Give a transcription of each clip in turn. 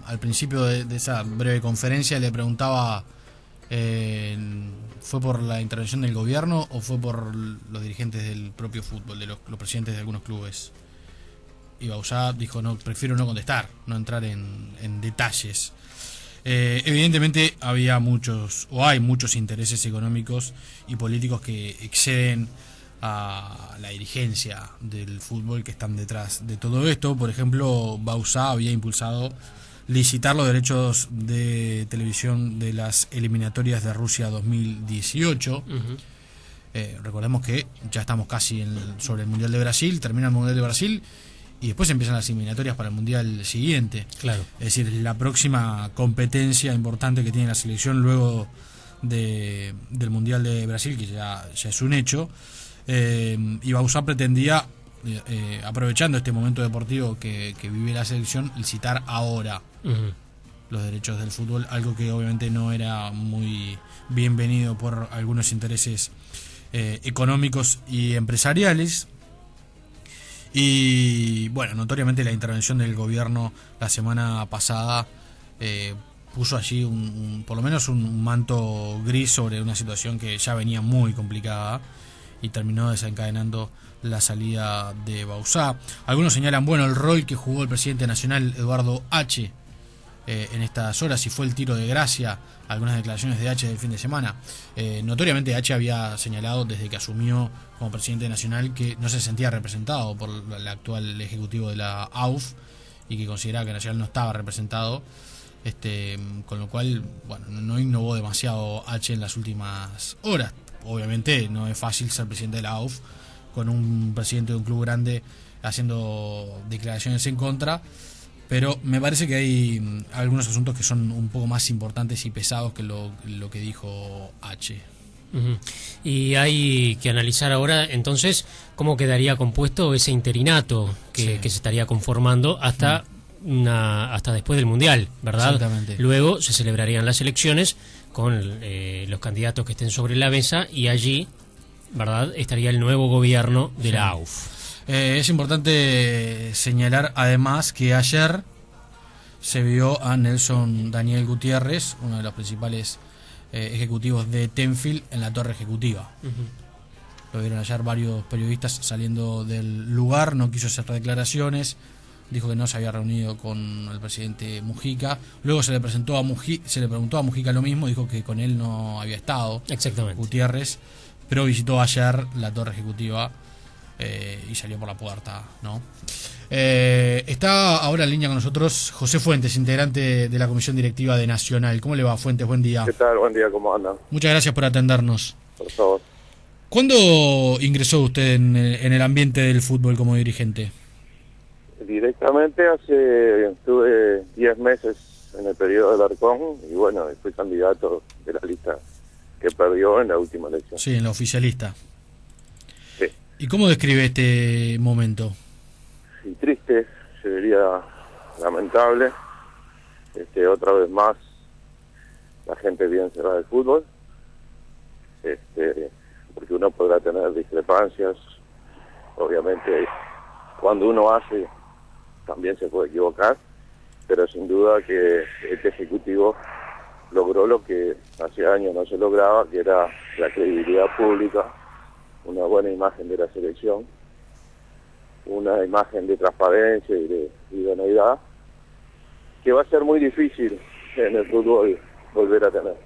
al principio de esa breve conferencia le preguntaba, ¿fue por la intervención del gobierno o fue por los dirigentes del propio fútbol, de los presidentes de algunos clubes? Y Bauzá dijo, no, prefiero no contestar, no entrar en detalles. Evidentemente había hay muchos intereses económicos y políticos que exceden a la dirigencia del fútbol que están detrás de todo esto. Por ejemplo, Bauzá había impulsado licitar los derechos de televisión de las eliminatorias de Rusia 2018. Recordemos que ya estamos casi sobre el Mundial de Brasil, termina el Mundial de Brasil y después empiezan las eliminatorias para el Mundial siguiente. Claro. Es decir, la próxima competencia importante que tiene la selección luego del Mundial de Brasil, que ya es un hecho. Y Bauzá pretendía, aprovechando este momento deportivo que vive la selección, licitar ahora los derechos del fútbol, algo que obviamente no era muy bienvenido por algunos intereses económicos y empresariales. Y bueno, notoriamente la intervención del gobierno la semana pasada puso allí por lo menos un manto gris sobre una situación que ya venía muy complicada y terminó desencadenando la salida de Bauzá. Algunos señalan, bueno, el rol que jugó el presidente nacional Eduardo H en estas horas, y fue el tiro de gracia algunas declaraciones de H del fin de semana. Notoriamente H había señalado desde que asumió como presidente nacional que no se sentía representado por el actual ejecutivo de la AUF y que consideraba que Nacional no estaba representado, con lo cual, bueno, no innovó demasiado H en las últimas horas. Obviamente no es fácil ser presidente de la AUF con un presidente de un club grande haciendo declaraciones en contra, pero me parece que hay algunos asuntos que son un poco más importantes y pesados que lo que dijo H. Y hay que analizar ahora entonces cómo quedaría compuesto ese interinato que se estaría conformando hasta después del Mundial, ¿verdad? Exactamente. Luego se celebrarían las elecciones con los candidatos que estén sobre la mesa y allí, ¿verdad?, estaría el nuevo gobierno de la AUF. Es importante señalar además que ayer se vio a Nelson Daniel Gutiérrez, uno de los principales ejecutivos de Tenfield, en la torre ejecutiva. Lo vieron ayer varios periodistas saliendo del lugar, no quiso hacer declaraciones, dijo que no se había reunido con el presidente Mujica. Luego se le preguntó a Mujica lo mismo, dijo que con él no había estado. Exactamente. Gutiérrez, pero visitó ayer la torre ejecutiva y salió por la puerta, ¿no? Está ahora en línea con nosotros José Fuentes, integrante de la Comisión Directiva de Nacional. ¿Cómo le va, Fuentes? Buen día. ¿Qué tal? Buen día, ¿cómo andan? Muchas gracias por atendernos. Por favor. ¿Cuándo ingresó usted en el ambiente del fútbol como dirigente? Directamente estuve 10 meses en el periodo del Arcón y bueno, fui candidato de la lista que perdió en la última elección. Sí, en la oficialista. Sí. ¿Y cómo describe este momento? Sí, triste, yo diría lamentable. Otra vez más, la gente bien cerrada del fútbol. Porque uno podrá tener discrepancias. Obviamente, cuando uno hace, también se puede equivocar, pero sin duda que este ejecutivo logró lo que hace años no se lograba, que era la credibilidad pública, una buena imagen de la selección, una imagen de transparencia y de idoneidad, que va a ser muy difícil en el fútbol volver a tener.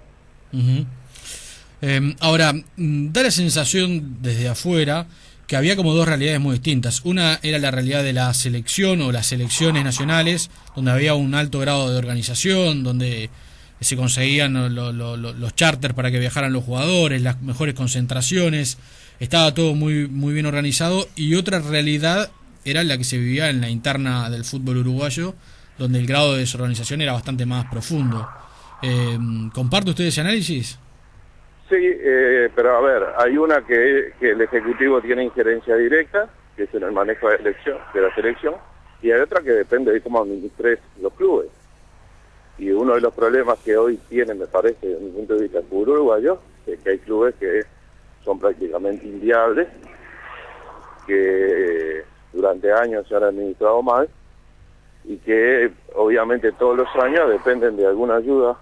Ahora, da la sensación desde afuera que había como dos realidades muy distintas. Una era la realidad de la selección o las selecciones nacionales, donde había un alto grado de organización, donde se conseguían los charters para que viajaran los jugadores, las mejores concentraciones, estaba todo muy, muy bien organizado. Y otra realidad era la que se vivía en la interna del fútbol uruguayo, donde el grado de desorganización era bastante más profundo. ¿Comparte usted ese análisis? Sí, pero a ver, hay una que el Ejecutivo tiene injerencia directa, que es en el manejo de la selección, y hay otra que depende de cómo administres los clubes. Y uno de los problemas que hoy tienen, me parece, desde mi punto de vista, el fútbol uruguayo, es que hay clubes que son prácticamente inviables, que durante años se han administrado mal, y que obviamente todos los años dependen de alguna ayuda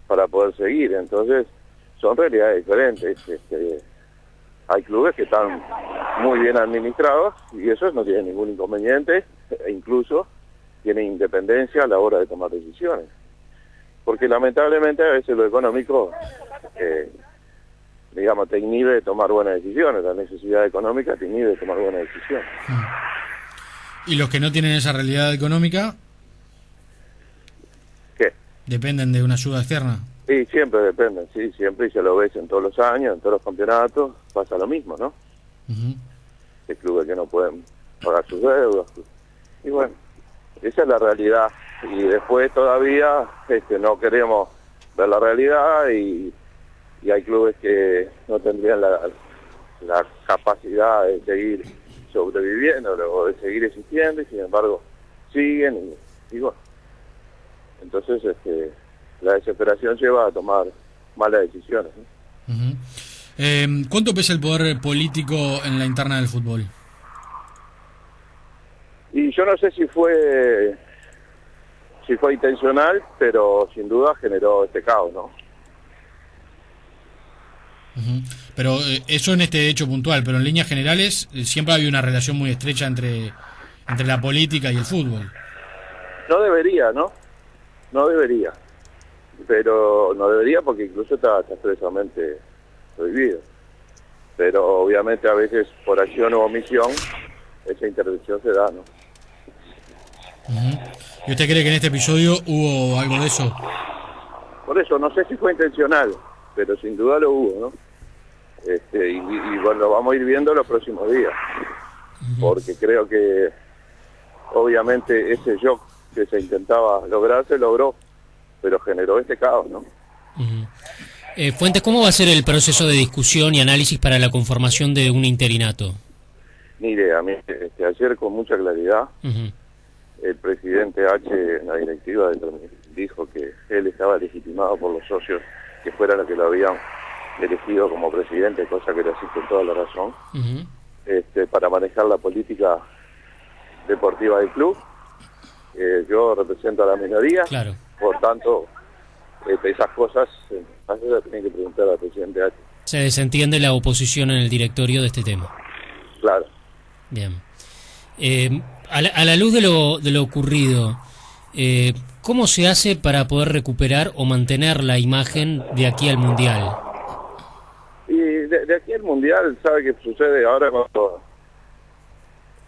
para poder seguir. Entonces son realidades diferentes. Hay clubes que están muy bien administrados y esos no tienen ningún inconveniente, e incluso tienen independencia a la hora de tomar decisiones. Porque lamentablemente a veces lo económico, digamos, te inhibe de tomar buenas decisiones. La necesidad económica te inhibe de tomar buenas decisiones. ¿Y los que no tienen esa realidad económica? ¿Qué? ¿Dependen de una ayuda externa? Sí, siempre dependen, sí, siempre, y se lo ves en todos los años, en todos los campeonatos, pasa lo mismo, ¿no? Hay clubes que no pueden pagar sus deudas. Y bueno, esa es la realidad. Y después todavía no queremos ver la realidad y hay clubes que no tendrían la capacidad de seguir sobreviviendo o de seguir existiendo y sin embargo siguen y bueno. Entonces la desesperación lleva a tomar malas decisiones, ¿no? ¿Cuánto pesa el poder político en la interna del fútbol? Y yo no sé si fue intencional, pero sin duda generó este caos, ¿no? Pero eso en este hecho puntual, pero en líneas generales siempre había una relación muy estrecha entre la política y el fútbol. No debería, ¿no? No debería. Pero no debería porque incluso está expresamente prohibido. Pero obviamente a veces por acción u omisión esa intervención se da, ¿no? ¿Y usted cree que en este episodio hubo algo de eso? Por eso, no sé si fue intencional, pero sin duda lo hubo, ¿no? Y bueno, lo vamos a ir viendo los próximos días, porque creo que obviamente ese shock que se intentaba lograr se logró, pero generó este caos, ¿no? Fuentes, ¿cómo va a ser el proceso de discusión y análisis para la conformación de un interinato? Ni idea, ayer con mucha claridad el presidente H en la directiva dijo que él estaba legitimado por los socios que fueran los que lo habían elegido como presidente, cosa que le asiste toda la razón, para manejar la política deportiva del club. Yo represento a la minoría, claro. Por tanto, esas cosas las tienen que preguntar al presidente H. Se desentiende la oposición en el directorio de este tema. Claro. Bien. A la luz de lo ocurrido, ¿cómo se hace para poder recuperar o mantener la imagen de aquí al Mundial? Y de aquí al Mundial, ¿sabe qué sucede? Ahora cuando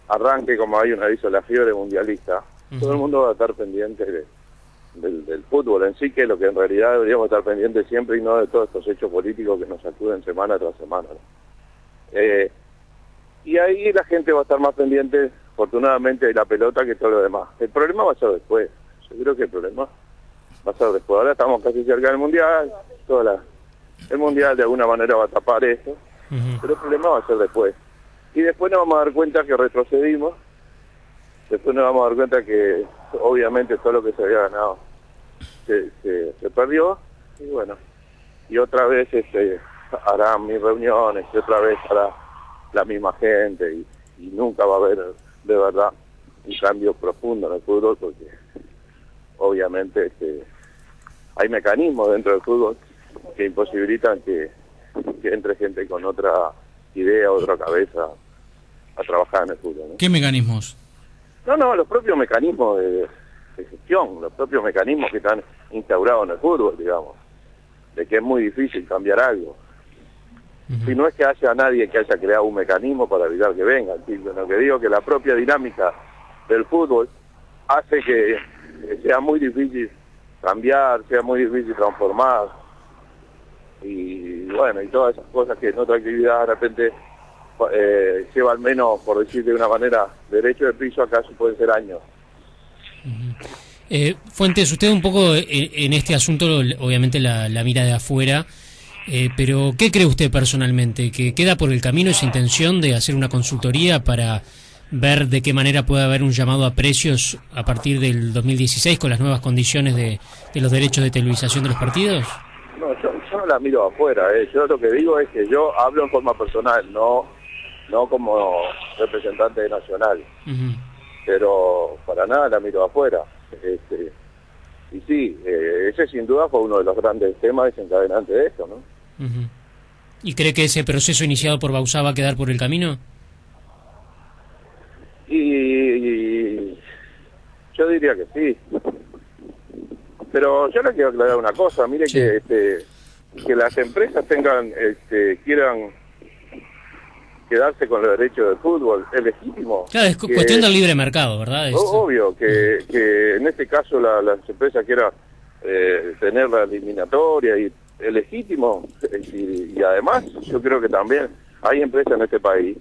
arranque, como hay una aviso, la fiebre mundialista, todo el mundo va a estar pendiente del fútbol en sí, que es lo que en realidad deberíamos estar pendientes siempre y no de todos estos hechos políticos que nos sacuden semana tras semana, ¿no? Y ahí la gente va a estar más pendiente, afortunadamente, de la pelota que todo lo demás. El problema va a ser después. Yo creo que el problema va a ser después. Ahora estamos casi cerca del Mundial, el Mundial de alguna manera va a tapar esto, pero el problema va a ser después. Y después nos vamos a dar cuenta que retrocedimos, después nos vamos a dar cuenta que obviamente todo lo que se había ganado se perdió, y bueno, y otra vez harán mis reuniones, y otra vez hará la misma gente, y nunca va a haber de verdad un cambio profundo en el fútbol, porque obviamente hay mecanismos dentro del fútbol que imposibilitan que entre gente con otra idea, otra cabeza a trabajar en el fútbol, ¿no? ¿Qué mecanismos? No, los propios mecanismos de gestión, los propios mecanismos que están instaurados en el fútbol, digamos, de que es muy difícil cambiar algo. Si no es que haya nadie que haya creado un mecanismo para evitar que venga, lo que digo que la propia dinámica del fútbol hace que sea muy difícil cambiar, sea muy difícil transformar, y bueno, y todas esas cosas que en otra actividad de repente lleva al menos, por decir de una manera, derecho de piso, acaso pueden ser años. Fuentes, usted un poco en este asunto obviamente la mira de afuera, pero ¿qué cree usted personalmente? ¿Que queda por el camino esa intención de hacer una consultoría para ver de qué manera puede haber un llamado a precios a partir del 2016 con las nuevas condiciones de los derechos de televisación de los partidos? No, yo no la miro afuera, yo lo que digo es que yo hablo en forma personal, no como representante nacional. pero para nada la miro afuera. Y sí, ese sin duda fue uno de los grandes temas desencadenantes de esto, ¿no? Ujú. ¿Y cree que ese proceso iniciado por Bauzá va a quedar por el camino? Y yo diría que sí. Pero yo le quiero aclarar una cosa, mire Sí. que las empresas quieran quedarse con los derechos del fútbol, es legítimo. Claro, es cuestión del libre mercado, ¿verdad? Obvio, que en este caso las empresas quieran tener la eliminatoria, y es legítimo. Y además, yo creo que también hay empresas en este país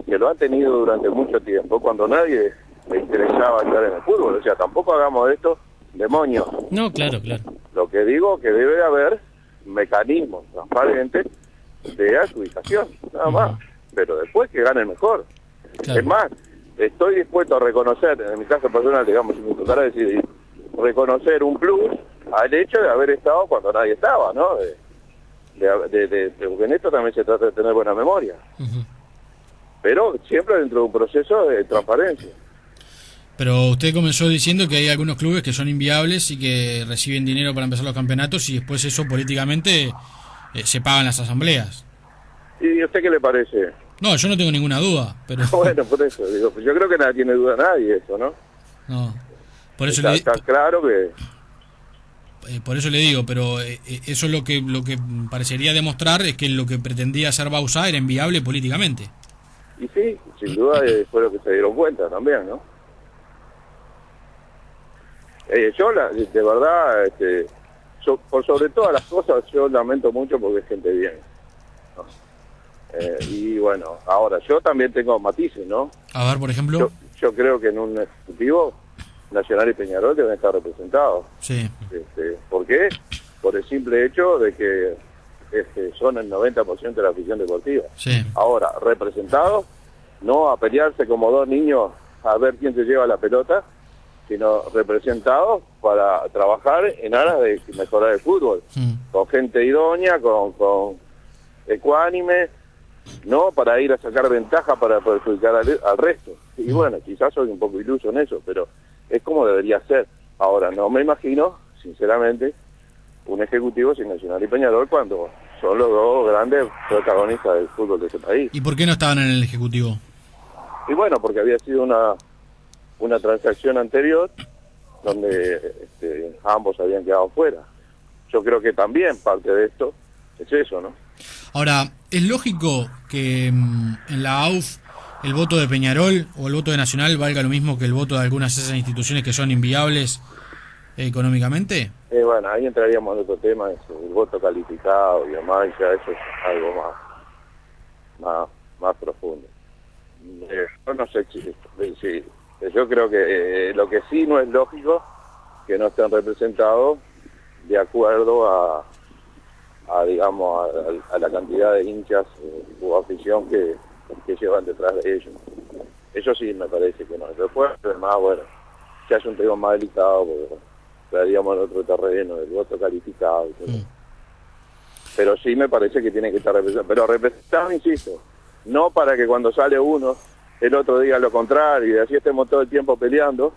que lo han tenido durante mucho tiempo, cuando nadie le interesaba estar en el fútbol. O sea, tampoco hagamos de esto demonios. No, claro, claro. Lo que digo que debe haber mecanismos transparentes de adjudicación, nada más. Pero después que gane el mejor. Claro. Es más, estoy dispuesto a reconocer, en mi caso personal, digamos, si me tocara decidir, reconocer un plus al hecho de haber estado cuando nadie estaba, ¿no? Porque en esto también se trata de tener buena memoria. Ujú. Pero siempre dentro de un proceso de transparencia. Pero usted comenzó diciendo que hay algunos clubes que son inviables y que reciben dinero para empezar los campeonatos y después eso políticamente se pagan las asambleas. ¿Y a usted qué le parece? No, yo no tengo ninguna duda, pero Bueno, por eso digo, pues yo creo que nadie tiene duda nadie de eso, ¿no? no. Por eso Está claro que... por eso le digo, pero eso es lo que parecería demostrar es que lo que pretendía hacer Bauzá era inviable políticamente. Y sí, sin duda fue lo que se dieron cuenta también, ¿no? Yo, de verdad, por sobre todas las cosas, yo lamento mucho porque es gente bien, ¿no? Y bueno, ahora, yo también tengo matices, ¿no? A ver, por ejemplo. Yo creo que en un ejecutivo, Nacional y Peñarol deben estar representados. Sí. ¿Por qué? Por el simple hecho de que son el 90% de la afición deportiva. Sí. Ahora, representados, no a pelearse como dos niños a ver quién se lleva la pelota, sino representados para trabajar en aras de mejorar el fútbol, con gente idónea, con ecuánime, no para ir a sacar ventaja para perjudicar al resto. Y bueno, quizás soy un poco iluso en eso, pero es como debería ser. Ahora, no me imagino, sinceramente, un ejecutivo sin Nacional y Peñarol cuando son los dos grandes protagonistas del fútbol de ese país. ¿Y por qué no estaban en el Ejecutivo? Y bueno, porque había sido una transacción anterior donde ambos habían quedado fuera. Yo creo que también parte de esto es eso, ¿no? Ahora, ¿es lógico que en la AUF el voto de Peñarol o el voto de Nacional valga lo mismo que el voto de algunas de esas instituciones que son inviables económicamente? Bueno, ahí entraríamos en otro tema, el voto calificado y demás, ya eso es algo más profundo. Yo no sé si yo creo que lo que sí no es lógico que no estén representados de acuerdo a digamos a la cantidad de hinchas o afición que llevan detrás de ellos. Eso sí me parece que no. Después, además, bueno, ya es un tema más delicado porque estaríamos en otro terreno del voto calificado y todo. Pero sí me parece que tiene que estar representado. Pero representado, insisto, no para que cuando sale uno el otro diga lo contrario y así estemos todo el tiempo peleando,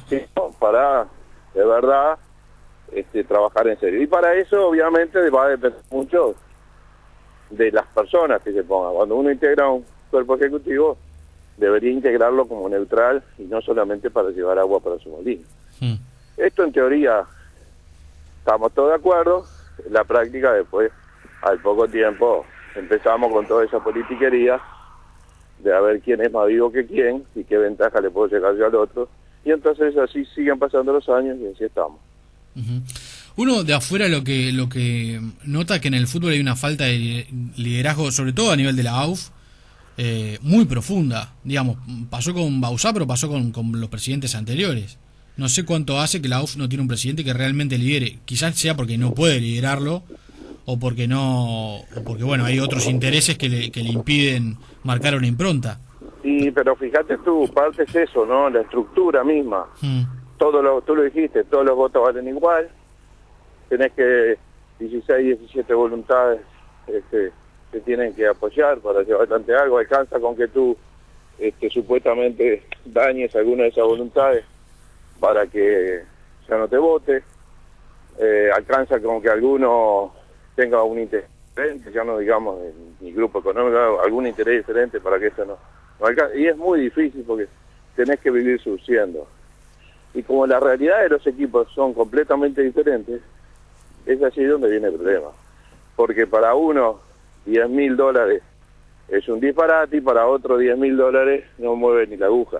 sino para de verdad trabajar en serio. Y para eso obviamente va a depender mucho de las personas que se pongan. Cuando uno integra un cuerpo ejecutivo, debería integrarlo como neutral y no solamente para llevar agua para su molino. Esto en teoría estamos todos de acuerdo, en la práctica después, al poco tiempo, empezamos con toda esa politiquería de a ver quién es más vivo que quién y qué ventaja le puedo llegar yo al otro, y entonces así siguen pasando los años y así estamos. Uno de afuera lo que nota que en el fútbol hay una falta de liderazgo, sobre todo a nivel de la AUF, muy profunda. Digamos, pasó con Bauzá, pero pasó con los presidentes anteriores. No sé cuánto hace que la AUF no tiene un presidente que realmente lidere. Quizás sea porque no puede liderarlo o porque bueno, hay otros intereses que le impiden marcar una impronta. Sí, pero fíjate tú, parte es eso, ¿no? La estructura misma. Tú lo dijiste, todos los votos valen igual. Tenés que 16, 17 voluntades se tienen que apoyar para llevar adelante algo. Alcanza con que tú supuestamente dañes alguna de esas voluntades para que ya no te vote. Alcanza como que alguno tenga un interés diferente, ya no digamos en mi grupo económico, algún interés diferente para que eso no alcance. Y es muy difícil porque tenés que vivir subsistiendo. Y como la realidad de los equipos son completamente diferentes, es allí donde viene el problema. Porque para uno $10.000 es un disparate y para otro $10.000 no mueve ni la aguja.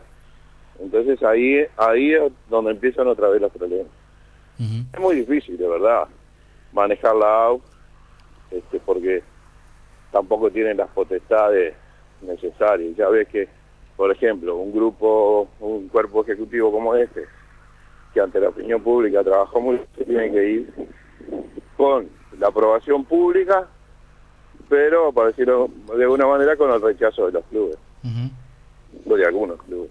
Entonces ahí es donde empiezan otra vez los problemas. Uh-huh. Es muy difícil, de verdad, manejar la AUF, porque tampoco tienen las potestades necesarias. Ya ves que, por ejemplo, un cuerpo ejecutivo como este, que ante la opinión pública trabajó muy bien, tiene que ir con la aprobación pública, pero, para decirlo de alguna manera, con el rechazo de los clubes, o de algunos clubes.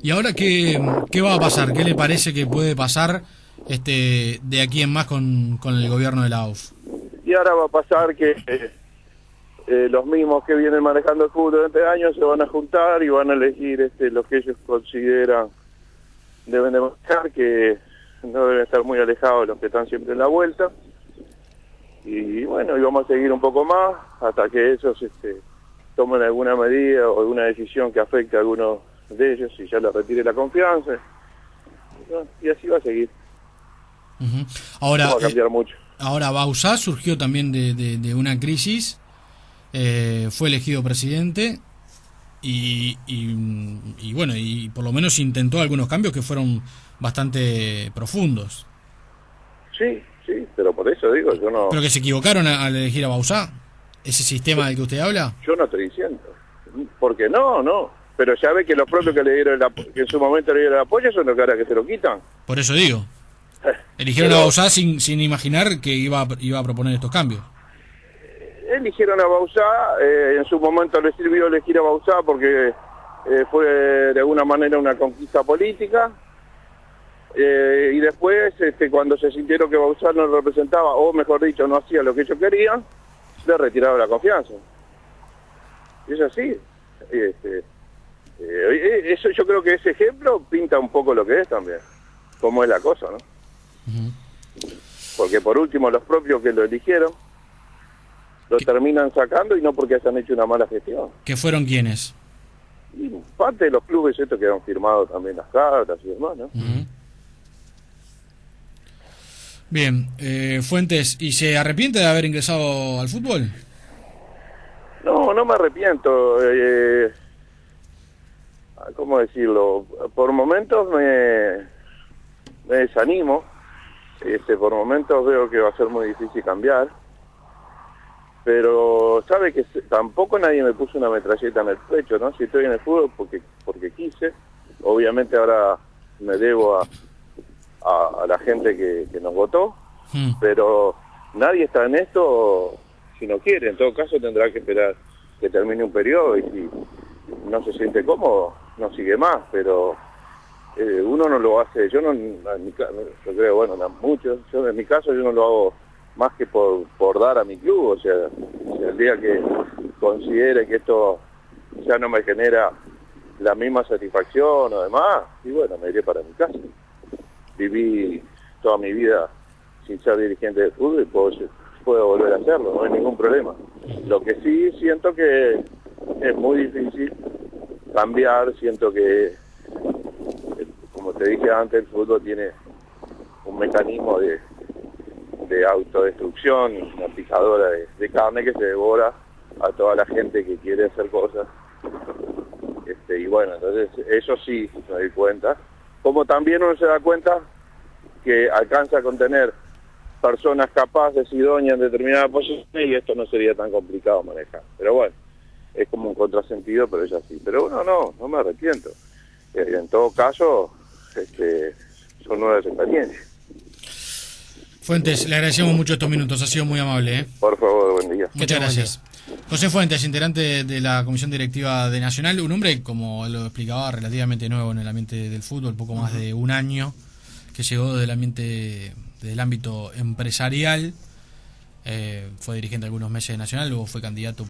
¿Y ahora qué va a pasar? ¿Qué le parece que puede pasar de aquí en más con el gobierno de la AUF? Y ahora va a pasar que los mismos que vienen manejando el fútbol durante años se van a juntar y van a elegir lo que ellos consideran deben de manejar, que no deben estar muy alejados de los que están siempre en la vuelta. Y bueno, y vamos a seguir un poco más hasta que ellos tomen alguna medida o alguna decisión que afecte a algunos de ellos y ya les retire la confianza. Y así va a seguir. Uh-huh. Ahora, no va a cambiar mucho. Ahora Bauzá surgió también de una crisis, fue elegido presidente y bueno, y por lo menos intentó algunos cambios que fueron bastante profundos. Sí, pero por eso digo, yo no... ¿Pero que se equivocaron al elegir a Bauzá? ¿Ese sistema del que usted habla? Yo no estoy diciendo. Porque no. Pero ya ve que los propios que le dieron que en su momento le dieron el apoyo son los que ahora que se lo quitan. Por eso digo. Eligieron a Bauzá sin imaginar que iba a proponer estos cambios. Eligieron a Bauzá, en su momento les sirvió elegir a Bauzá porque fue de alguna manera una conquista política. Y después, cuando se sintieron que Bauzá no representaba, o mejor dicho, no hacía lo que ellos querían, le retiraron la confianza. Y es así. Eso, yo creo que ese ejemplo pinta un poco lo que es también, cómo es la cosa, ¿no? Uh-huh. Porque por último los propios que lo eligieron lo terminan sacando y no porque hayan hecho una mala gestión. ¿Qué fueron quiénes? Y parte de los clubes estos que han firmado también las cartas y demás, ¿no? Uh-huh. Bien, Fuentes, ¿y se arrepiente de haber ingresado al fútbol? No me arrepiento. ¿Cómo decirlo? Por momentos me desanimo. Por momentos veo que va a ser muy difícil cambiar. Pero sabe que tampoco nadie me puso una metralleta en el pecho, ¿no? Si estoy en el fútbol porque quise. Obviamente ahora me debo a la gente que nos votó, pero nadie está en esto si no quiere. En todo caso tendrá que esperar que termine un periodo y si no se siente cómodo, no sigue más, pero uno no lo hace. Yo no, yo creo, bueno, muchos, yo en mi caso yo no lo hago más que por dar a mi club. O sea, el día que considere que esto ya no me genera la misma satisfacción o demás, y bueno, me iré para mi casa. Viví toda mi vida sin ser dirigente de fútbol y puedo volver a hacerlo, no hay ningún problema. Lo que sí siento que es muy difícil cambiar, siento que, como te dije antes, el fútbol tiene un mecanismo de autodestrucción, una picadora de carne que se devora a toda la gente que quiere hacer cosas. Y bueno, entonces eso sí me doy cuenta. Como también uno se da cuenta que alcanza a contener personas capaces, idóneas en determinadas posiciones, y esto no sería tan complicado manejar. Pero bueno, es como un contrasentido, pero es así. Pero uno no me arrepiento. En todo caso, son nuevas experiencias. Fuentes, le agradecemos mucho estos minutos, ha sido muy amable. Por favor, buen día. Muchas gracias. José Fuentes, integrante de la Comisión Directiva de Nacional, un hombre, como lo explicaba, relativamente nuevo en el ambiente del fútbol, poco más de un año, que llegó del ámbito empresarial, fue dirigente algunos meses de Nacional, luego fue candidato